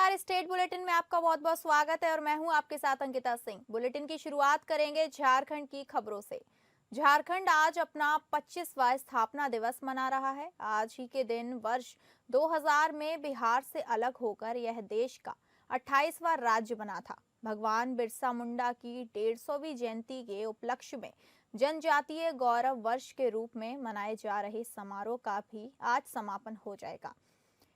नमस्कार। State bulletin में आपका बहुत बहुत स्वागत है और मैं हूं आपके साथ अंकिता सिंह। बुलेटिन की शुरुआत करेंगे झारखंड की खबरों से। झारखंड आज अपना 25वां स्थापना दिवस मना रहा है। आज ही के दिन वर्ष 2000 में बिहार से अलग होकर यह देश का 28वां राज्य बना था। भगवान बिरसा मुंडा की 150वीं जयंती के उपलक्ष्य में जनजातीय गौरव वर्ष के रूप में मनाए जा रहे समारोह का भी आज समापन हो जाएगा।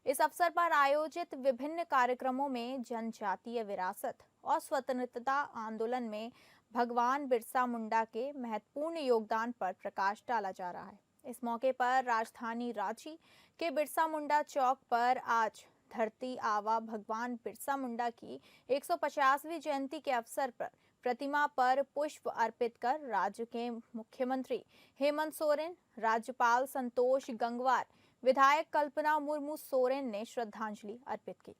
इस अवसर पर आयोजित विभिन्न कार्यक्रमों में जनजातीय विरासत और स्वतंत्रता आंदोलन में भगवान बिरसा मुंडा के महत्वपूर्ण योगदान पर प्रकाश डाला जा रहा है। इस मौके पर राजधानी रांची के बिरसा मुंडा चौक पर आज धरती आवा भगवान बिरसा मुंडा की 150वीं जयंती के अवसर पर प्रतिमा पर पुष्प अर्पित कर राज्य के मुख्यमंत्री हेमंत सोरेन, राज्यपाल संतोष गंगवार, विधायक कल्पना मुर्मू सोरेन ने श्रद्धांजलि अर्पित की।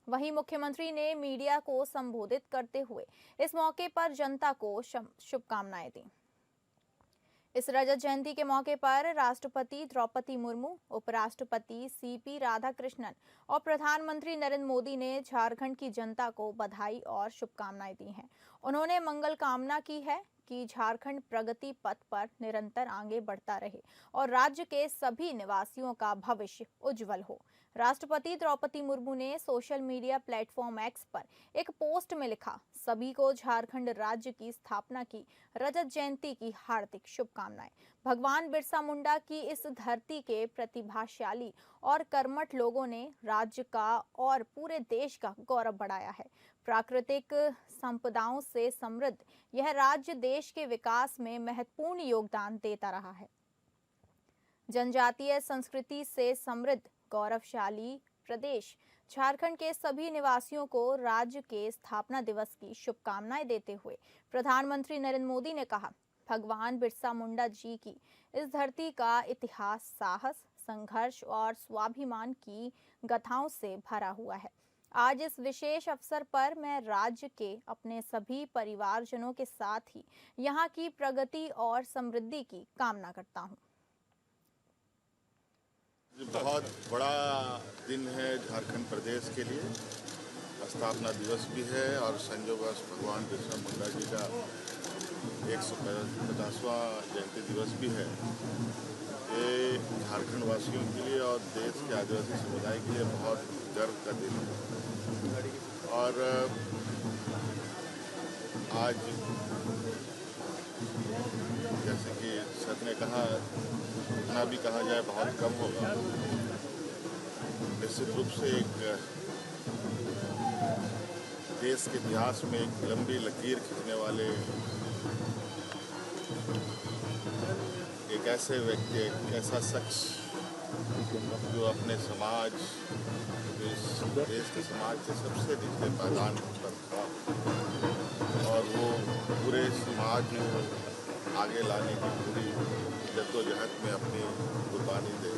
वहीं मुख्यमंत्री ने मीडिया को संबोधित करते हुए इस मौके पर जनता को शुभकामनाएं दी। इस रजत जयंती के मौके पर राष्ट्रपति द्रौपदी मुर्मू, उपराष्ट्रपति सीपी राधाकृष्णन और प्रधानमंत्री नरेंद्र मोदी ने झारखंड की जनता को बधाई और शुभकामनाएं दी हैं। उन्होंने मंगल कामना की है कि झारखंड प्रगति पथ पर निरंतर आगे बढ़ता रहे और राज्य के सभी निवासियों का भविष्य उज्जवल हो। राष्ट्रपति द्रौपदी मुर्मू ने सोशल मीडिया प्लेटफॉर्म एक्स पर एक पोस्ट में लिखा, सभी को झारखंड राज्य की स्थापना की रजत जयंती की हार्दिक शुभकामनाएं। भगवान बिरसा मुंडा की इस धरती के प्रतिभाशाली और कर्मठ लोगों ने राज्य का और पूरे देश का गौरव बढ़ाया है। प्राकृतिक संपदाओं से समृद्ध यह राज्य देश के विकास में महत्वपूर्ण योगदान देता रहा है। जनजातीय संस्कृति से समृद्ध गौरवशाली प्रदेश झारखंड के सभी निवासियों को राज्य के स्थापना दिवस की शुभकामनाएं देते हुए प्रधानमंत्री नरेंद्र मोदी ने कहा, भगवान बिरसा मुंडा जी की इस धरती का इतिहास साहस, संघर्ष और स्वाभिमान की गाथाओं से भरा हुआ है। आज इस विशेष अवसर पर मैं राज्य के अपने सभी परिवारजनों के साथ ही यहाँ की प्रगति और समृद्धि की कामना करता हूँ। बहुत बड़ा दिन है झारखंड प्रदेश के लिए। स्थापना दिवस भी है और संयोगवश भगवान बिरसा मुंडा जी का 150वां जयंती दिवस भी है। ये झारखंड वासियों के लिए और देश के आदिवासी समुदाय के लिए बहुत गर्व का दिन है। और आज जैसे कि सर ने कहा, इतना भी कहा जाए बहुत कम होगा। निश्चित रूप से एक देश के इतिहास में एक लंबी लकीर खींचने वाले एक ऐसे व्यक्ति, एक ऐसा शख्स जो अपने समाज, इस देश के समाज के सबसे निचले पायदान पर खड़ा और वो पूरे समाज को आगे लाने की पूरी जद्दोजहद में अपनी कुर्बानी दे।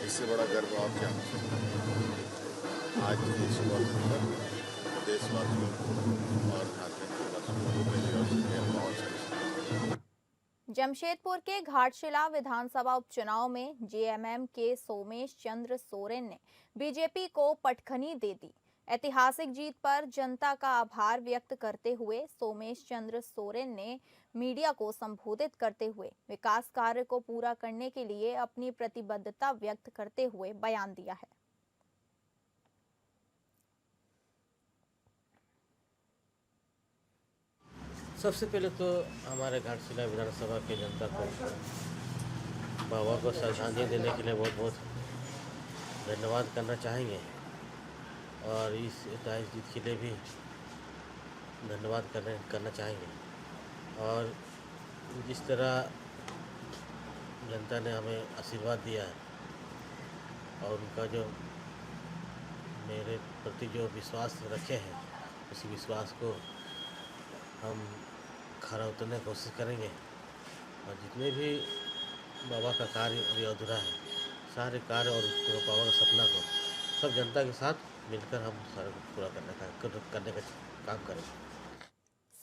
इससे बड़ा गर्व और क्या हो सकता है। आज के इस मौके पर देशवासियों और झारखंड के वासियों को मेरी ओर से बहुत सारी। जमशेदपुर के घाटशिला विधानसभा उपचुनाव में जेएमएम के सोमेश चंद्र सोरेन ने बीजेपी को पटखनी दे दी। ऐतिहासिक जीत पर जनता का आभार व्यक्त करते हुए सोमेश चंद्र सोरेन ने मीडिया को संबोधित करते हुए विकास कार्य को पूरा करने के लिए अपनी प्रतिबद्धता व्यक्त करते हुए बयान दिया है। सबसे पहले तो हमारे घाटशिला विधानसभा की जनता को बाबा को श्रद्धांजलि देने के लिए बहुत बहुत धन्यवाद करना चाहेंगे और इस ऐतिहासिक जीत के लिए भी धन्यवाद करना चाहेंगे। और जिस तरह जनता ने हमें आशीर्वाद दिया है और उनका जो मेरे प्रति जो विश्वास रखे हैं, उसी विश्वास को हम खरा उतरने की कोशिश करेंगे और जितने भी बाबा का कार्य अभी अधूरा है, सारे कार्य और बाबा का सपना को सब जनता के साथ मिलकर हम सारे पूरा करने का काम करेंगे।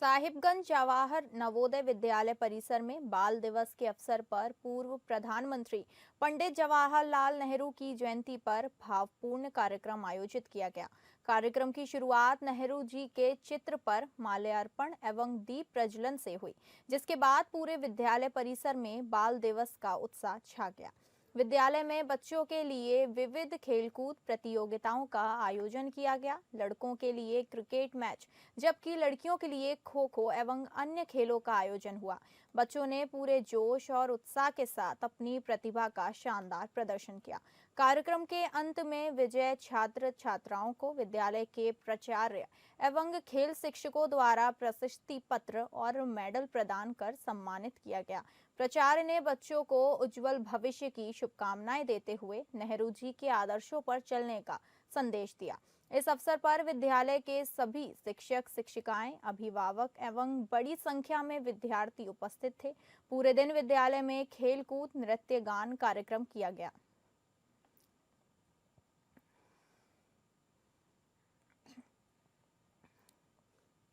साहिबगंज जवाहर नवोदय विद्यालय परिसर में बाल दिवस के अवसर पर पूर्व प्रधानमंत्री पंडित जवाहरलाल नेहरू की जयंती पर भावपूर्ण कार्यक्रम आयोजित किया गया। कार्यक्रम की शुरुआत नेहरू जी के चित्र पर माल्यार्पण एवं दीप प्रज्वलन से हुई, जिसके बाद पूरे विद्यालय परिसर में बाल दिवस का उत्साह छा गया। विद्यालय में बच्चों के लिए विविध खेलकूद प्रतियोगिताओं का आयोजन किया गया। लड़कों के लिए क्रिकेट मैच, जबकि लड़कियों के लिए खो खो एवं अन्य खेलों का आयोजन हुआ। बच्चों ने पूरे जोश और उत्साह के साथ अपनी प्रतिभा का शानदार प्रदर्शन किया। कार्यक्रम के अंत में विजय छात्र छात्राओं को विद्यालय के प्राचार्य एवं खेल शिक्षकों द्वारा प्रशस्ति पत्र और मेडल प्रदान कर सम्मानित किया गया। प्राचार्य ने बच्चों को उज्जवल भविष्य की शुभकामनाएं देते हुए नेहरू जी के आदर्शों पर चलने का संदेश दिया। इस अवसर पर विद्यालय के सभी शिक्षक शिक्षिकाएं, अभिभावक एवं बड़ी संख्या में विद्यार्थी उपस्थित थे। पूरे दिन विद्यालय में खेल कूद, नृत्य, गान कार्यक्रम किया गया।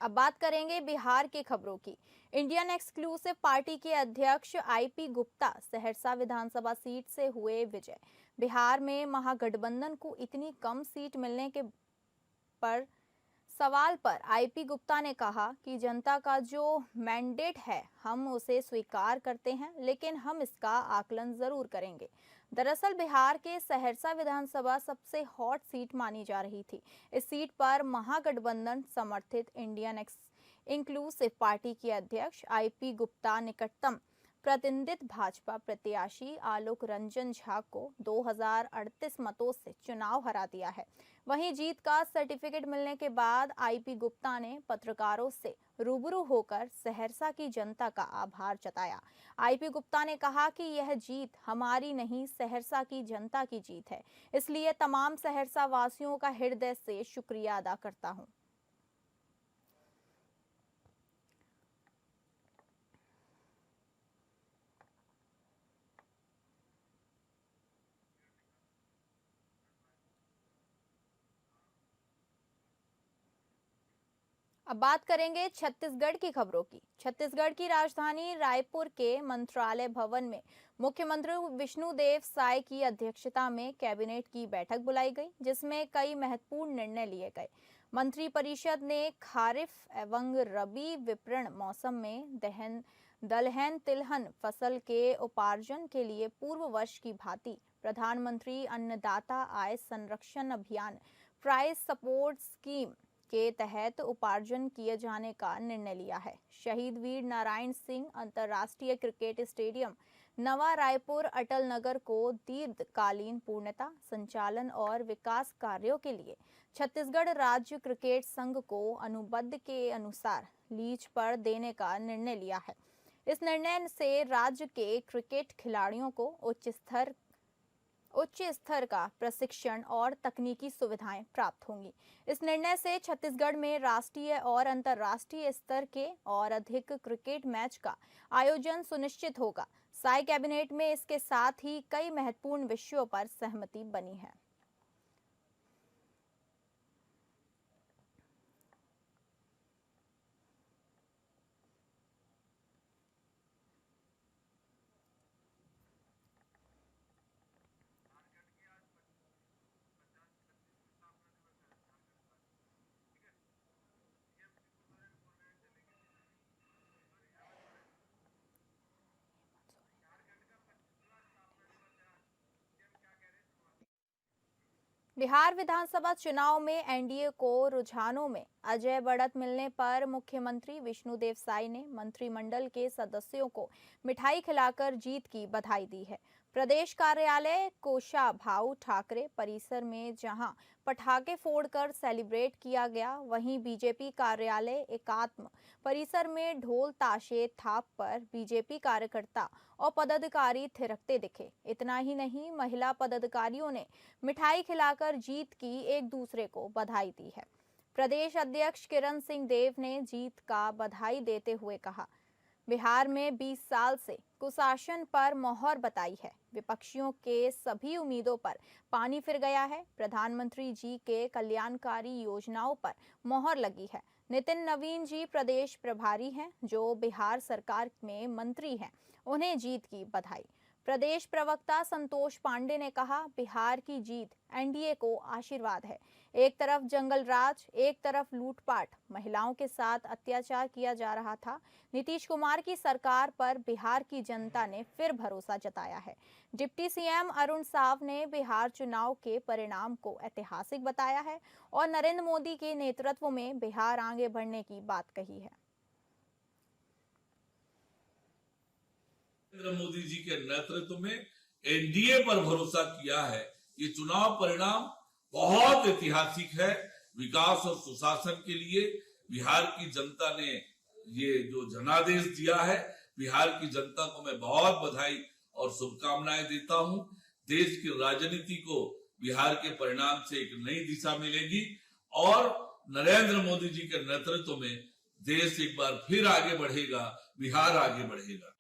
अब बात करेंगे बिहार की खबरों की। इंडियन एक्सक्लूसिव पार्टी के अध्यक्ष आईपी गुप्ता सहरसा विधानसभा सीट से हुए विजय। बिहार में महागठबंधन को इतनी कम सीट मिलने के पर सवाल पर आईपी गुप्ता ने कहा कि जनता का जो मैंडेट है हम उसे स्वीकार करते हैं, लेकिन हम इसका आकलन जरूर करेंगे। दरअसल बिहार के सहरसा विधानसभा सबसे हॉट सीट मानी जा रही थी। इस सीट पर महागठबंधन समर्थित इंडियन इंक्लूसिव पार्टी के अध्यक्ष आईपी गुप्ता निकटतम प्रतिद्वंदित भाजपा प्रत्याशी आलोक रंजन झा को 2038 मतों से चुनाव हरा दिया है। वहीं जीत का सर्टिफिकेट मिलने के बाद आईपी गुप्ता ने पत्रकारों से रूबरू होकर सहरसा की जनता का आभार जताया। आईपी गुप्ता ने कहा कि यह जीत हमारी नहीं, सहरसा की जनता की जीत है, इसलिए तमाम सहरसा वासियों का हृदय से शुक्रिया अदा करता हूं। अब बात करेंगे छत्तीसगढ़ की खबरों की। छत्तीसगढ़ की राजधानी रायपुर के मंत्रालय भवन में मुख्यमंत्री विष्णुदेव साय की अध्यक्षता में कैबिनेट की बैठक बुलाई गई, जिसमें कई महत्वपूर्ण निर्णय लिए गए। मंत्रिपरिषद ने खारिफ एवं रबी विपणन मौसम में दलहन तिलहन फसल के उपार्जन के लिए पूर्व वर्ष की भांति प्रधानमंत्री अन्नदाता आय संरक्षण अभियान प्राइस सपोर्ट स्कीम के तहत उपार्जन किए जाने का निर्णय लिया है। शहीद वीर नारायण सिंह अंतर्राष्ट्रीय क्रिकेट स्टेडियम नवा रायपुर अटल नगर को दीर्घकालीन पूर्णता, संचालन और विकास कार्यों के लिए छत्तीसगढ़ राज्य क्रिकेट संघ को अनुबंध के अनुसार लीज पर देने का निर्णय लिया है। इस निर्णय से राज्य के क्रिकेट खिलाड़ियों को उच्च स्तर का प्रशिक्षण और तकनीकी सुविधाएं प्राप्त होंगी। इस निर्णय से छत्तीसगढ़ में राष्ट्रीय और अंतर्राष्ट्रीय स्तर के और अधिक क्रिकेट मैच का आयोजन सुनिश्चित होगा। साय कैबिनेट में इसके साथ ही कई महत्वपूर्ण विषयों पर सहमति बनी है। बिहार विधानसभा चुनाव में एनडीए को रुझानों में अजय बढ़त मिलने पर मुख्यमंत्री विष्णुदेव साय ने मंत्रिमंडल के सदस्यों को मिठाई खिलाकर जीत की बधाई दी है। प्रदेश कार्यालय कोषाभाऊ ठाकरे परिसर में जहां पटाखे फोड़कर सेलिब्रेट किया गया, वहीं बीजेपी कार्यालय एकात्म परिसर में ढोल ताशे थाप पर बीजेपी कार्यकर्ता और पदाधिकारी थिरकते दिखे। इतना ही नहीं, महिला पदाधिकारियों ने मिठाई खिलाकर जीत की एक दूसरे को बधाई दी है। प्रदेश अध्यक्ष किरण सिंह देव ने जीत का बधाई देते हुए कहा, बिहार में 20 साल से कुशासन पर मोहर बताई है। विपक्षियों के सभी उम्मीदों पर पानी फिर गया है। प्रधानमंत्री जी के कल्याणकारी योजनाओं पर मोहर लगी है। नितिन नवीन जी प्रदेश प्रभारी हैं, जो बिहार सरकार में मंत्री हैं, उन्हें जीत की बधाई। प्रदेश प्रवक्ता संतोष पांडे ने कहा, बिहार की जीत एनडीए को आशीर्वाद है। एक तरफ जंगल राज, एक तरफ लूटपाट, महिलाओं के साथ अत्याचार किया जा रहा था। नीतीश कुमार की सरकार पर बिहार की जनता ने फिर भरोसा जताया है। डिप्टी सीएम अरुण साव ने बिहार चुनाव के परिणाम को ऐतिहासिक बताया है और नरेंद्र मोदी के नेतृत्व में बिहार आगे बढ़ने की बात कही है। नरेंद्र मोदी जी के नेतृत्व में एनडीए पर भरोसा किया है। ये चुनाव परिणाम बहुत ऐतिहासिक है। विकास और सुशासन के लिए बिहार की जनता ने ये जो जनादेश दिया है, बिहार की जनता को मैं बहुत बधाई और शुभकामनाएं देता हूं। देश की राजनीति को बिहार के परिणाम से एक नई दिशा मिलेगी और नरेंद्र मोदी जी के नेतृत्व में देश एक बार फिर आगे बढ़ेगा, बिहार आगे बढ़ेगा।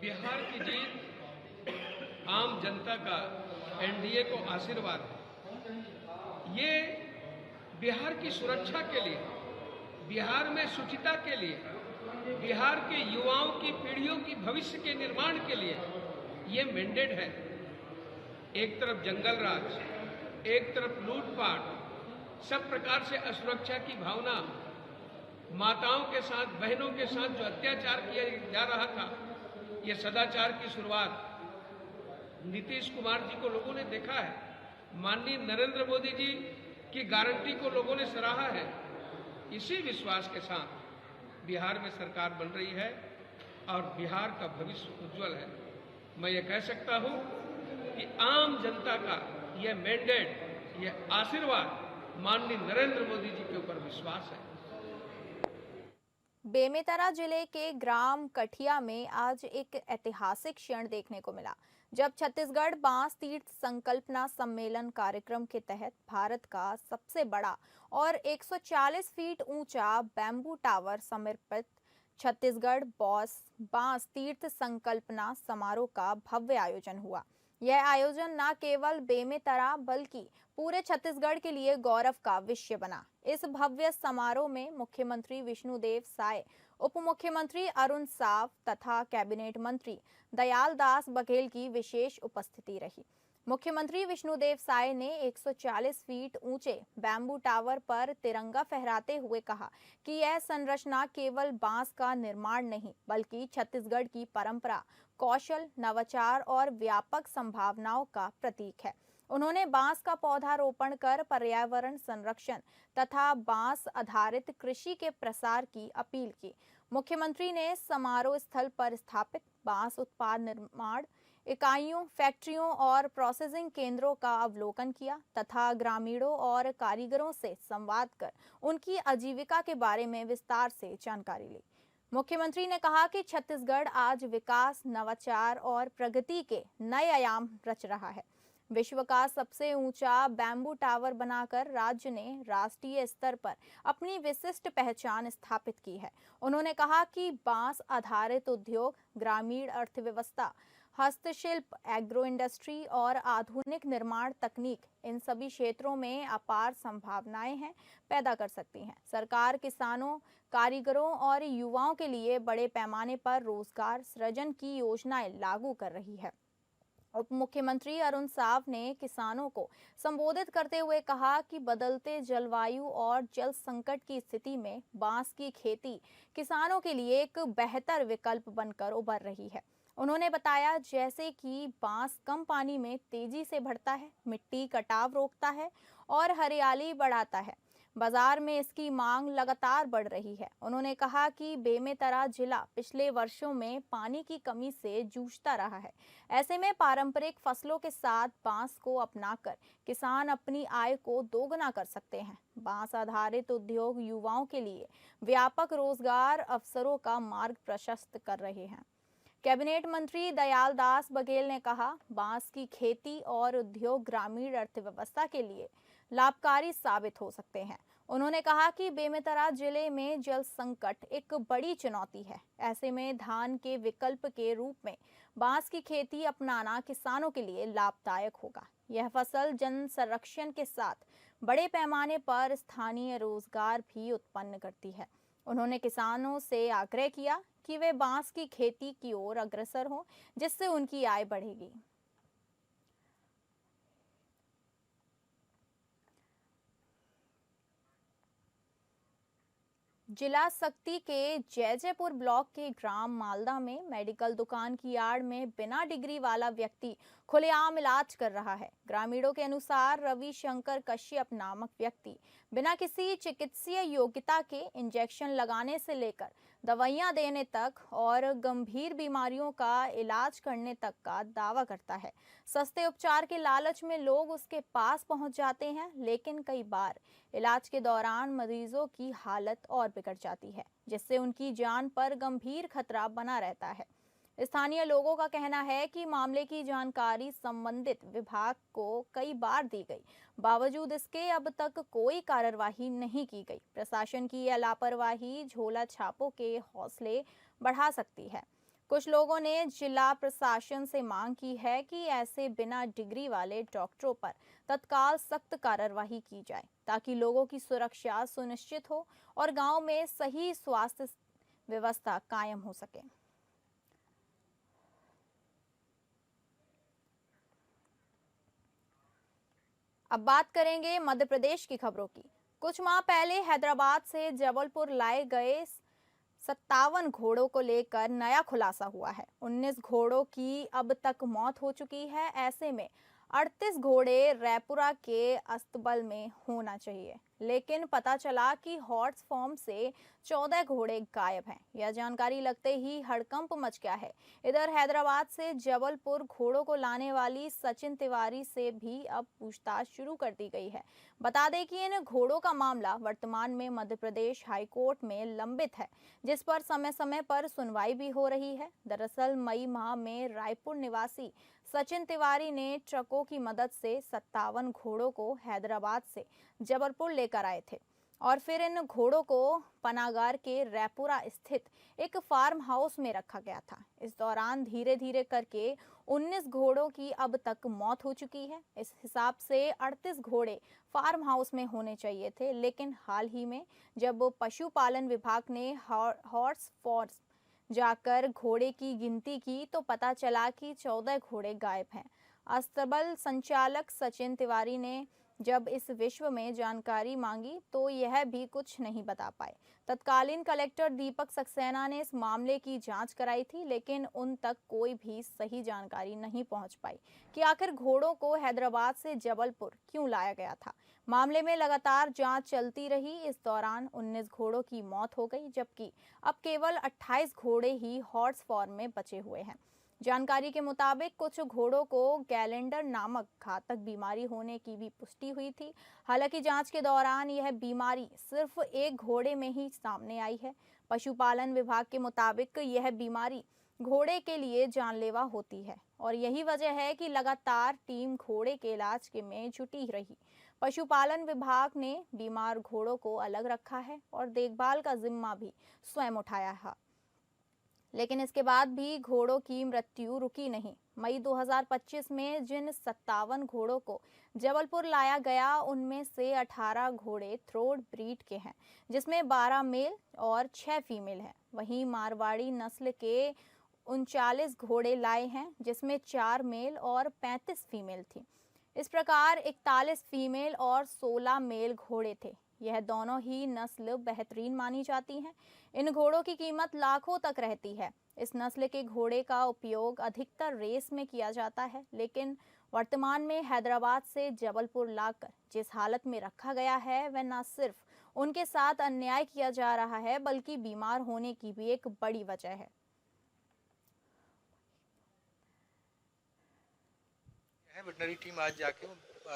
बिहार की जीत आम जनता का एनडीए को आशीर्वाद है। ये बिहार की सुरक्षा के लिए, बिहार में शुचिता के लिए, बिहार के युवाओं की पीढ़ियों की भविष्य के निर्माण के लिए ये मैंडेट है। एक तरफ जंगल राज, एक तरफ लूटपाट, सब प्रकार से असुरक्षा की भावना, माताओं के साथ, बहनों के साथ जो अत्याचार किया जा रहा था, ये सदाचार की शुरुआत नीतीश कुमार जी को लोगों ने देखा है। माननीय नरेंद्र मोदी जी की गारंटी को लोगों ने सराहा है। इसी विश्वास के साथ बिहार में सरकार बन रही है और बिहार का भविष्य उज्जवल है। मैं ये कह सकता हूं कि आम जनता का ये मैंडेट, ये आशीर्वाद माननीय नरेंद्र मोदी जी के ऊपर विश्वास है। बेमेतरा जिले के ग्राम कठिया में आज एक ऐतिहासिक क्षण देखने को मिला, जब छत्तीसगढ़ बांस तीर्थ संकल्पना सम्मेलन कार्यक्रम के तहत भारत का सबसे बड़ा और 140 फीट ऊंचा बैम्बू टावर समर्पित छत्तीसगढ़ बांस तीर्थ संकल्पना समारोह का भव्य आयोजन हुआ। यह आयोजन न केवल बेमेतरा बल्कि पूरे छत्तीसगढ़ के लिए गौरव का विषय बना। इस भव्य समारोह में मुख्यमंत्री विष्णुदेव साय, उप मुख्यमंत्री अरुण साव तथा कैबिनेट मंत्री दयाल दास बघेल की विशेष उपस्थिति रही। मुख्यमंत्री विष्णुदेव साय ने 140 फीट ऊंचे बैम्बू टावर पर तिरंगा फहराते हुए कहा कि यह संरचना केवल बांस का निर्माण नहीं, बल्कि छत्तीसगढ़ की परंपरा, कौशल, नवाचार और व्यापक संभावनाओं का प्रतीक है। उन्होंने बांस का पौधारोपण कर पर्यावरण संरक्षण तथा बांस आधारित कृषि के प्रसार की अपील की। मुख्यमंत्री ने समारोह स्थल पर स्थापित बांस उत्पाद निर्माण इकाइयों, फैक्ट्रियों और प्रोसेसिंग केंद्रों का अवलोकन किया तथा ग्रामीणों और कारीगरों से संवाद कर उनकी आजीविका के बारे में विस्तार से जानकारी ली। मुख्यमंत्री ने कहा कि छत्तीसगढ़ आज विकास, नवाचार और प्रगति के नए आयाम रच रहा है। विश्व का सबसे ऊंचा बैम्बू टावर बनाकर राज्य ने राष्ट्रीय स्तर पर अपनी विशिष्ट पहचान स्थापित की है। उन्होंने कहा कि बांस आधारित उद्योग, ग्रामीण अर्थव्यवस्था, हस्तशिल्प, एग्रो इंडस्ट्री और आधुनिक निर्माण तकनीक, इन सभी क्षेत्रों में अपार संभावनाएं हैं पैदा कर सकती हैं। सरकार किसानों, कारीगरों और युवाओं के लिए बड़े पैमाने पर रोजगार सृजन की योजनाएं लागू कर रही है। उप मुख्यमंत्री अरुण साव ने किसानों को संबोधित करते हुए कहा कि बदलते जलवायु और जल संकट की स्थिति में बांस की खेती किसानों के लिए एक बेहतर विकल्प बनकर उभर रही है। उन्होंने बताया जैसे कि बांस कम पानी में तेजी से बढ़ता है, मिट्टी कटाव रोकता है और हरियाली बढ़ाता है। बाजार में इसकी मांग लगातार बढ़ रही है। उन्होंने कहा कि बेमेतरा जिला पिछले वर्षों में पानी की कमी से जूझता रहा है। ऐसे में पारंपरिक फसलों के साथ बांस को अपनाकर किसान अपनी आय को दोगुना कर सकते हैं। बांस आधारित उद्योग युवाओं के लिए व्यापक रोजगार अवसरों का मार्ग प्रशस्त कर रहे हैं। कैबिनेट मंत्री दयाल दास बघेल ने कहा, बांस की खेती और उद्योग ग्रामीण अर्थव्यवस्था के लिए लाभकारी साबित हो सकते हैं। उन्होंने कहा कि बेमेतरा जिले में जल संकट एक बड़ी चुनौती है। ऐसे में धान के विकल्प के रूप में बांस की खेती अपनाना किसानों के लिए लाभदायक होगा। यह फसल जन संरक्षण के साथ बड़े पैमाने पर स्थानीय रोजगार भी उत्पन्न करती है। उन्होंने किसानों से आग्रह किया कि वे बांस की खेती की ओर अग्रसर हों, जिससे उनकी आय बढ़ेगी। जिला सक्ती के जैजैपुर ब्लॉक के ग्राम मालदा में मेडिकल दुकान की आड़ में बिना डिग्री वाला व्यक्ति खुलेआम इलाज कर रहा है। ग्रामीणों के अनुसार रविशंकर कश्यप नामक व्यक्ति बिना किसी चिकित्सीय योग्यता के इंजेक्शन लगाने से लेकर दवाइयां देने तक और गंभीर बीमारियों का इलाज करने तक का दावा करता है। सस्ते उपचार के लालच में लोग उसके पास पहुंच जाते हैं, लेकिन कई बार इलाज के दौरान मरीजों की हालत और बिगड़ जाती है, जिससे उनकी जान पर गंभीर खतरा बना रहता है। स्थानीय लोगों का कहना है कि मामले की जानकारी संबंधित विभाग को कई बार दी गई, बावजूद इसके अब तक कोई कार्रवाई नहीं की गई। प्रशासन की यह लापरवाही झोला छापों के हौसले बढ़ा सकती है। कुछ लोगों ने जिला प्रशासन से मांग की है कि ऐसे बिना डिग्री वाले डॉक्टरों पर तत्काल सख्त कार्रवाई की जाए, ताकि लोगों की सुरक्षा सुनिश्चित हो और गांव में सही स्वास्थ्य व्यवस्था कायम हो सके। अब बात करेंगे मध्य प्रदेश की खबरों की। कुछ माह पहले हैदराबाद से जबलपुर लाए गए 57 घोड़ों को लेकर नया खुलासा हुआ है। 19 घोड़ों की अब तक मौत हो चुकी है। ऐसे में 38 घोड़े रायपुरा के अस्तबल में होना चाहिए, लेकिन पता चला कि हॉर्स फार्म से 14 घोड़े गायब हैं। यह जानकारी लगते ही हड़कंप मच गया है। इधर हैदराबाद से जबलपुर घोड़ों को लाने वाली सचिन तिवारी से भी अब पूछताछ शुरू कर दी गई है। बता दें कि इन घोड़ों का मामला वर्तमान में मध्य प्रदेश हाईकोर्ट में लंबित है, जिस पर समय समय पर सुनवाई भी हो रही है। दरअसल मई माह में रायपुर निवासी सचिन तिवारी ने ट्रकों की मदद से 57 घोड़ों को हैदराबाद से जबलपुर लेकर आए थे और फिर इन घोड़ों को पनागर के रायपुरा स्थित एक फार्म हाउस में रखा गया था। इस दौरान धीरे धीरे करके 19 घोड़ों की अब तक मौत हो चुकी है। इस हिसाब से 38 घोड़े फार्म हाउस में होने चाहिए थे, लेकिन हाल ही में जब पशुपालन विभाग ने हॉर्स फार्म जाकर घोड़े की गिनती की तो पता चला कि 14 घोड़े गायब हैं। अस्तबल संचालक सचिन तिवारी ने जब इस विश्व में जानकारी मांगी तो यह भी कुछ नहीं बता पाए। तत्कालीन कलेक्टर दीपक सक्सेना ने इस मामले की जांच कराई थी, लेकिन उन तक कोई भी सही जानकारी नहीं पहुंच पाई कि आखिर घोड़ों को हैदराबाद से जबलपुर क्यों लाया गया था। मामले में लगातार जांच चलती रही। इस दौरान 19 घोड़ों की मौत हो गई, जबकि अब केवल 28 घोड़े ही हॉर्स फार्म में बचे हुए हैं। जानकारी के मुताबिक कुछ घोड़ों को गैलेंडर नामक घातक बीमारी होने की भी पुष्टि हुई थी। हालांकि जांच के दौरान यह बीमारी सिर्फ एक घोड़े में ही सामने आई है। पशुपालन विभाग के मुताबिक यह बीमारी घोड़े के लिए जानलेवा होती है और यही वजह है कि लगातार टीम घोड़े के इलाज में जुटी रही। पशुपालन विभाग ने बीमार घोड़ों को अलग रखा है और देखभाल का जिम्मा भी स्वयं उठाया है, लेकिन इसके बाद भी घोड़ों की मृत्यु रुकी नहीं। मई 2025 में जिन 57 घोड़ों को जबलपुर लाया गया, उनमें से 18 घोड़े थ्रोड ब्रीड के हैं, जिसमें 12 मेल और 6 फीमेल हैं। वहीं मारवाड़ी नस्ल के 39 घोड़े लाए हैं, जिसमें 4 मेल और 35 फीमेल थी। इस प्रकार 41 फीमेल और 16 मेल घोड़े थे। यह दोनों ही नस्ल बेहतरीन मानी जाती हैं। इन घोड़ों की कीमत लाखों तक रहती है। इस नस्ल के घोड़े का उपयोग अधिकतर रेस में किया जाता है, लेकिन वर्तमान में हैदराबाद से जबलपुर लाकर जिस हालत में रखा गया है, वह न सिर्फ उनके साथ अन्याय किया जा रहा है, बल्कि बीमार होने की भी एक बड़ी वजह है। वेटनरी टीम आज जाके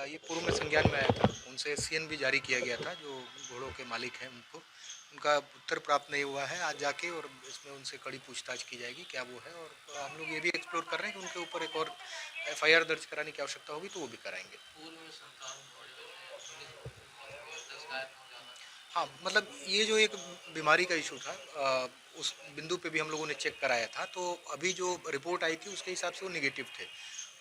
ये पूर्व में संज्ञान में आया था, उनसे सीएन भी जारी किया गया था, जो घोड़ों के मालिक हैं उनका उत्तर प्राप्त नहीं हुआ है। आज जाके और इसमें उनसे कड़ी पूछताछ की जाएगी क्या वो है, और हम लोग ये भी एक्सप्लोर कर रहे हैं कि उनके ऊपर एक और एफआईआर दर्ज कराने की आवश्यकता होगी तो वो भी कराएंगे। हाँ, मतलब ये जो एक बीमारी का इशू था, उस बिंदु पे भी हम लोगों ने चेक कराया था, तो अभी जो रिपोर्ट आई थी उसके हिसाब से वो निगेटिव थे।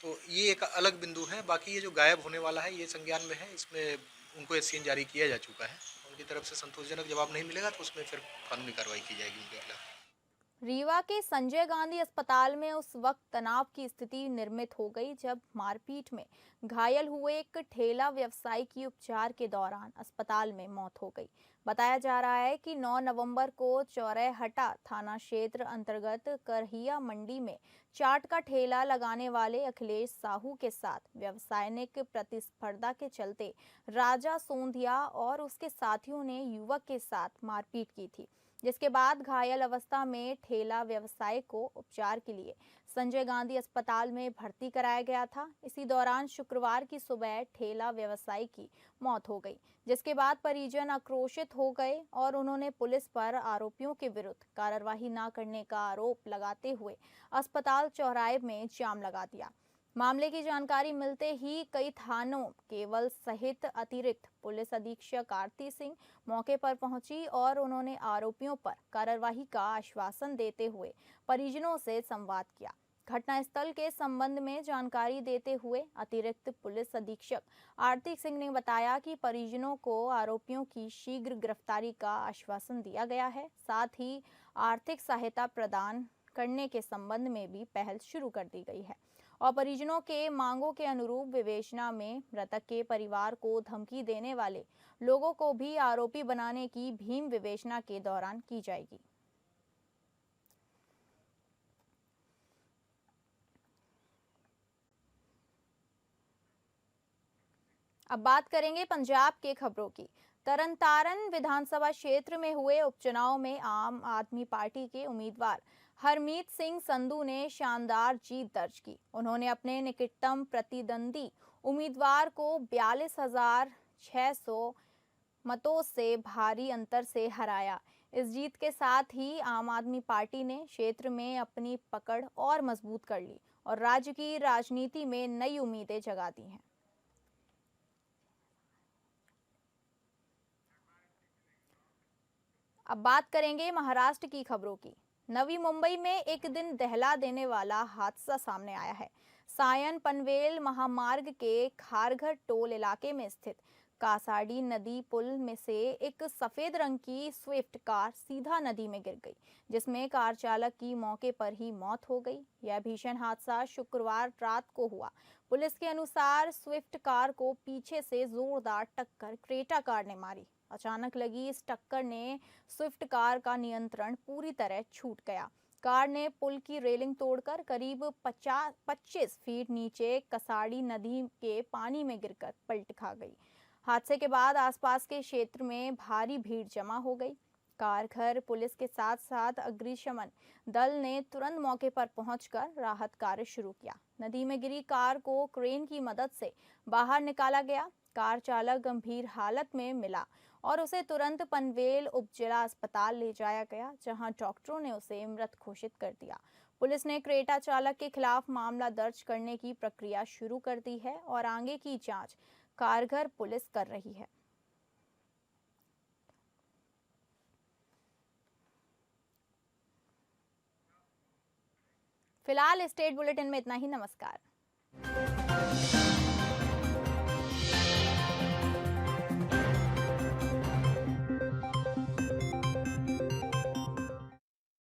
तो ये एक अलग बिंदु है। बाकी ये जो गायब होने वाला है ये संज्ञान में है, इसमें उनको एससीएन जारी किया जा चुका है। उनकी तरफ से संतोषजनक जवाब नहीं मिलेगा तो उसमें फिर कानूनी कार्रवाई की जाएगी उनके खिलाफ। रीवा के संजय गांधी अस्पताल में उस वक्त तनाव की स्थिति निर्मित हो गई जब मारपीट में घायल हुए एक ठेला व्यवसायी की उपचार के दौरान अस्पताल में मौत हो गई। बताया जा रहा है कि 9 नवंबर को चौराहटा थाना क्षेत्र अंतर्गत करहिया मंडी में चाट का ठेला लगाने वाले अखिलेश साहू के साथ व्यवसायिक प्रतिस्पर्धा के चलते राजा सोंधिया और उसके साथियों ने युवक के साथ मारपीट की थी, जिसके बाद घायल अवस्था में ठेला व्यवसायी को उपचार के लिए संजय गांधी अस्पताल में भर्ती कराया गया था। इसी दौरान शुक्रवार की सुबह ठेला व्यवसायी की मौत हो गई, जिसके बाद परिजन आक्रोशित हो गए और उन्होंने पुलिस पर आरोपियों के विरुद्ध कार्रवाई न करने का आरोप लगाते हुए अस्पताल चौराहे में जाम लगा दिया। मामले की जानकारी मिलते ही कई थानों केवल सहित अतिरिक्त पुलिस अधीक्षक आरती सिंह मौके पर पहुंची और उन्होंने आरोपियों पर कार्रवाई का आश्वासन देते हुए परिजनों से संवाद किया। घटनास्थल के संबंध में जानकारी देते हुए अतिरिक्त पुलिस अधीक्षक आरती सिंह ने बताया कि परिजनों को आरोपियों की शीघ्र गिरफ्तारी का आश्वासन दिया गया है, साथ ही आर्थिक सहायता प्रदान करने के संबंध में भी पहल शुरू कर दी गई है और परिजनों के मांगों के अनुरूप विवेचना में मृतक के परिवार को धमकी देने वाले लोगों को भी आरोपी बनाने की भीम विवेचना के दौरान की जाएगी। अब बात करेंगे पंजाब के खबरों की। तरनतारन विधानसभा क्षेत्र में हुए उपचुनाव में आम आदमी पार्टी के उम्मीदवार हरमीत सिंह संधू ने शानदार जीत दर्ज की। उन्होंने अपने निकटतम प्रतिद्वंदी उम्मीदवार को 42,600 मतों से भारी अंतर से हराया। इस जीत के साथ ही आम आदमी पार्टी ने क्षेत्र में अपनी पकड़ और मजबूत कर ली और राज्य की राजनीति में नई उम्मीदें जगा दी हैं। अब बात करेंगे महाराष्ट्र की खबरों की। नवी मुंबई में एक दिन दहला देने वाला हादसा सामने आया है। सायन पनवेल महामार्ग के खारघर टोल इलाके में स्थित कासाडी नदी पुल में से एक सफेद रंग की स्विफ्ट कार सीधा नदी में गिर गई, जिसमें कार चालक की मौके पर ही मौत हो गई। यह भीषण हादसा शुक्रवार रात को हुआ। पुलिस के अनुसार स्विफ्ट कार को पीछे से जोरदार टक्कर क्रेटा कार ने मारी। अचानक लगी इस टक्कर ने स्विफ्ट कार का नियंत्रण पूरी तरह छूट गया। कार ने पुल की रेलिंग तोड़कर करीब 25 फीट नीचे कसाड़ी नदी के पानी में गिरकर पलट खा गई। हादसे के बाद आसपास के क्षेत्र में भारी भीड़ जमा हो गई। कारघर पुलिस के साथ साथ अग्निशमन दल ने तुरंत मौके पर पहुंचकर राहत कार्य शुरू किया। नदी में गिरी कार को क्रेन की मदद से बाहर निकाला गया। कार चालक गंभीर हालत में मिला और उसे तुरंत पनवेल उपजिला अस्पताल ले जाया गया, जहां डॉक्टरों ने उसे मृत घोषित कर दिया। पुलिस ने क्रेटा चालक के खिलाफ मामला दर्ज करने की प्रक्रिया शुरू कर दी है और आगे की जांच कारघर पुलिस कर रही है। फिलहाल स्टेट बुलेटिन में इतना ही। नमस्कार।